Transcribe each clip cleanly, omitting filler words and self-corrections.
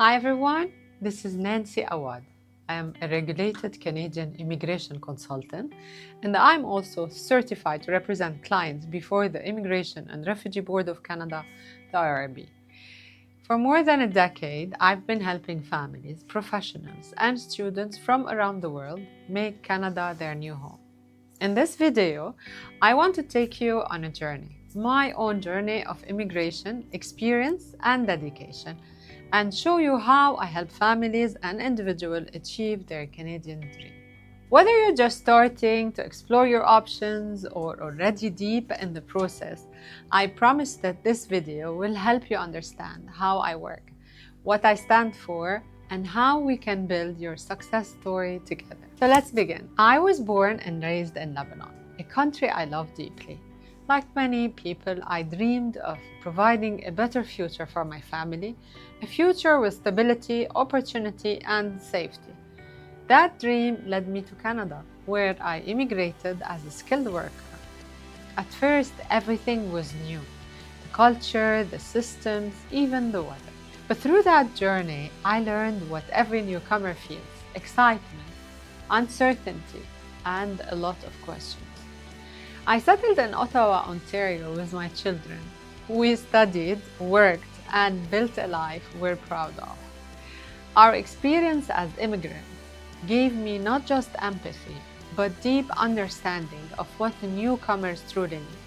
Hi everyone, this is Nancy Awwad. I am a regulated Canadian immigration consultant and I'm also certified to represent clients before the Immigration and Refugee Board of Canada, the IRB. For more than a decade, I've been helping families, professionals, and students from around the world make Canada their new home. In this video, I want to take you on a journey, my own journey of immigration, experience, and dedication, and show you how I help families and individuals achieve their Canadian dream. Whether you're just starting to explore your options or already deep in the process, I promise that this video will help you understand how I work, what I stand for, and how we can build your success story together. So let's begin. I was born and raised in Lebanon, a country I love deeply. Like many people, I dreamed of providing a better future for my family, a future with stability, opportunity, and safety. That dream led me to Canada, where I immigrated as a skilled worker. At first, everything was new: the culture, the systems, even the weather. But through that journey, I learned what every newcomer feels: excitement, uncertainty, and a lot of questions. I settled in Ottawa, Ontario with my children. We studied, worked, and built a life we're proud of. Our experience as immigrants gave me not just empathy, but deep understanding of what the newcomers truly need.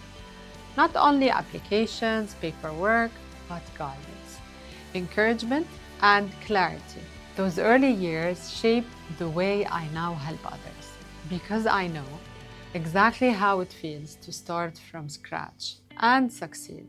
Not only applications, paperwork, but guidance, encouragement, and clarity. Those early years shaped the way I now help others, because I know exactly how it feels to start from scratch and succeed.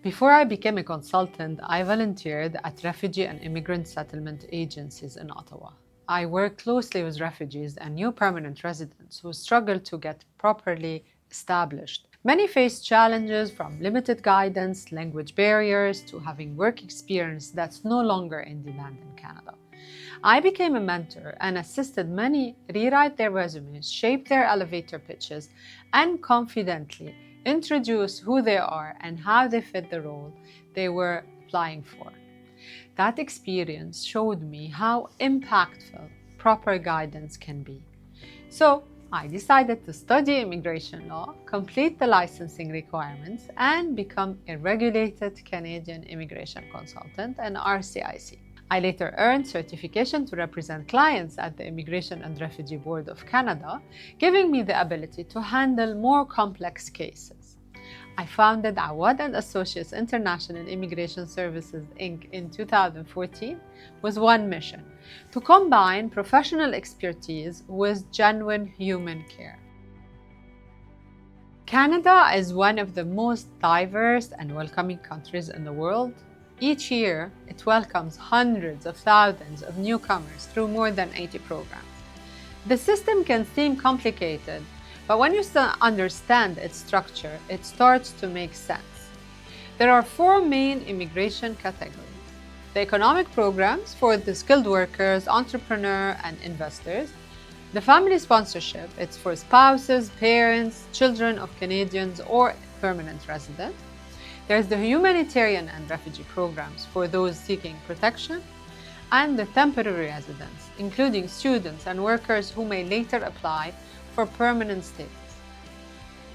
Before I became a consultant, I volunteered at refugee and immigrant settlement agencies in Ottawa. I work closely with refugees and new permanent residents who struggle to get properly established. Many face challenges from limited guidance, language barriers, to having work experience that's no longer in demand in Canada. I became a mentor and assisted many rewrite their resumes, shape their elevator pitches, and confidently introduce who they are and how they fit the role they were applying for. That experience showed me how impactful proper guidance can be. So I decided to study immigration law, complete the licensing requirements, and become a regulated Canadian immigration consultant, an RCIC. I later earned certification to represent clients at the Immigration and Refugee Board of Canada, giving me the ability to handle more complex cases. I founded Awwad and Associates International Immigration Services Inc. in 2014 with one mission: to combine professional expertise with genuine human care. Canada is one of the most diverse and welcoming countries in the world. Each year, it welcomes hundreds of thousands of newcomers through more than 80 programs. The system can seem complicated, but when you understand its structure, it starts to make sense. There are four main immigration categories: the economic programs for the skilled workers, entrepreneurs, and investors; the family sponsorship, it's for spouses, parents, children of Canadians or permanent residents; there's the humanitarian and refugee programs for those seeking protection; and the temporary residents, including students and workers who may later apply for permanent status.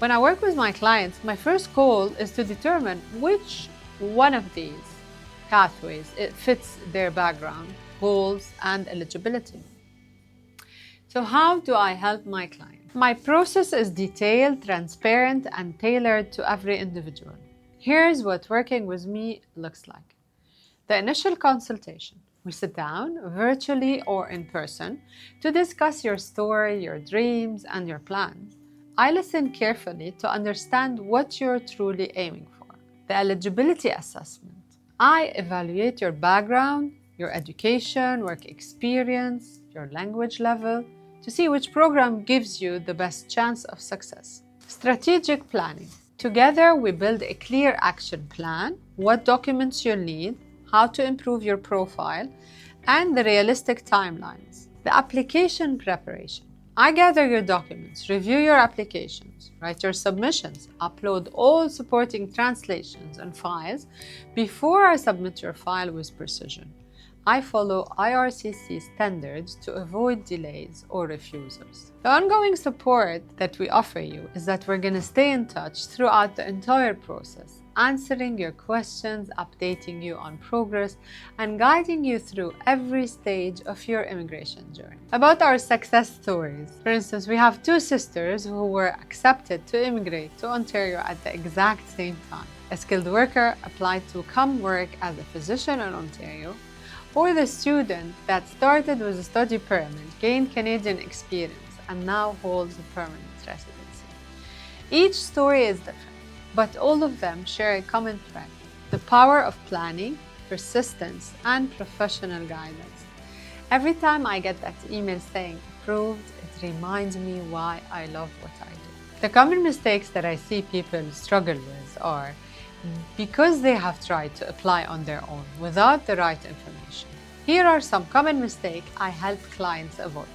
When I work with my clients, my first goal is to determine which one of these pathways it fits their background, goals, and eligibility. So how do I help my clients? My process is detailed, transparent, and tailored to every individual. Here's what working with me looks like. The initial consultation. We sit down, virtually or in person, to discuss your story, your dreams, and your plans. I listen carefully to understand what you're truly aiming for. The eligibility assessment. I evaluate your background, your education, work experience, your language level, to see which program gives you the best chance of success. Strategic planning. Together, we build a clear action plan, what documents you'll need, how to improve your profile, and the realistic timelines. The application preparation. I gather your documents, review your applications, write your submissions, upload all supporting translations and files before I submit your file with precision. I follow IRCC standards to avoid delays or refusals. The ongoing support that we offer you is that we're going to stay in touch throughout the entire process, answering your questions, updating you on progress, and guiding you through every stage of your immigration journey. About our success stories, for instance, we have two sisters who were accepted to immigrate to Ontario at the exact same time. A skilled worker applied to come work as a physician in Ontario, or the student that started with a study permit, gained Canadian experience, and now holds a permanent residency. Each story is different, but all of them share a common thread: the power of planning, persistence, and professional guidance. Every time I get that email saying approved, it reminds me why I love what I do. The common mistakes that I see people struggle with are because they have tried to apply on their own without the right information. Here are some common mistakes I help clients avoid.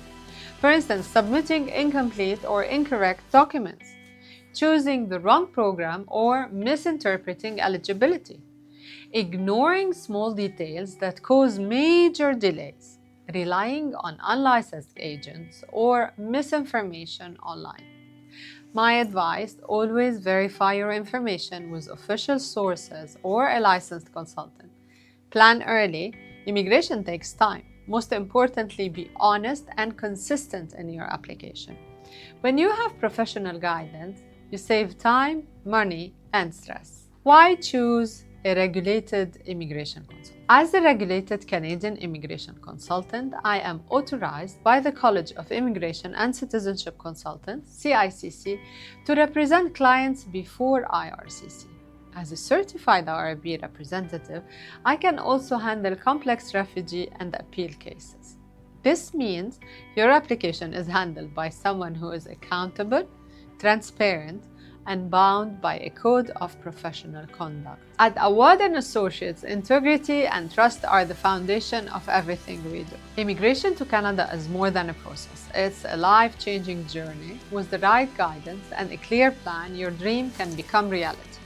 For instance, submitting incomplete or incorrect documents, choosing the wrong program, or misinterpreting eligibility, ignoring small details that cause major delays, relying on unlicensed agents, or misinformation online. My advice: always verify your information with official sources or a licensed consultant. Plan early. Immigration takes time. Most importantly, be honest and consistent in your application. When you have professional guidance, you save time, money, and stress. Why choose a regulated immigration consultant? As a regulated Canadian immigration consultant, I am authorized by the College of Immigration and Citizenship Consultants, CICC, to represent clients before IRCC. As a certified IRB representative, I can also handle complex refugee and appeal cases. This means your application is handled by someone who is accountable, transparent, and bound by a code of professional conduct. At Awwad & Associates, integrity and trust are the foundation of everything we do. Immigration to Canada is more than a process. It's a life-changing journey. With the right guidance and a clear plan, your dream can become reality.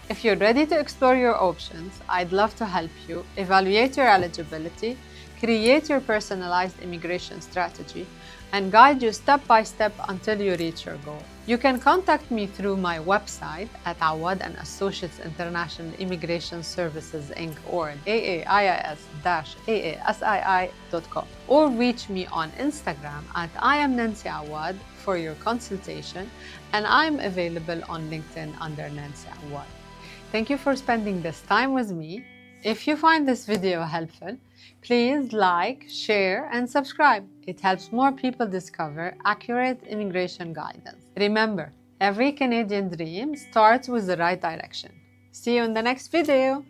If you're ready to explore your options, I'd love to help you evaluate your eligibility, create your personalized immigration strategy, and guide you step by step until you reach your goal. You can contact me through my website at Awwad & Associates International Immigration Services Inc. or AAIS-AASII.com, or reach me on Instagram at I am Nancy Awwad for your consultation, and I'm available on LinkedIn under Nancy Awwad. Thank you for spending this time with me. If you find this video helpful, please like, share, and subscribe. It helps more people discover accurate immigration guidance. Remember, every Canadian dream starts with the right direction. See you in the next video.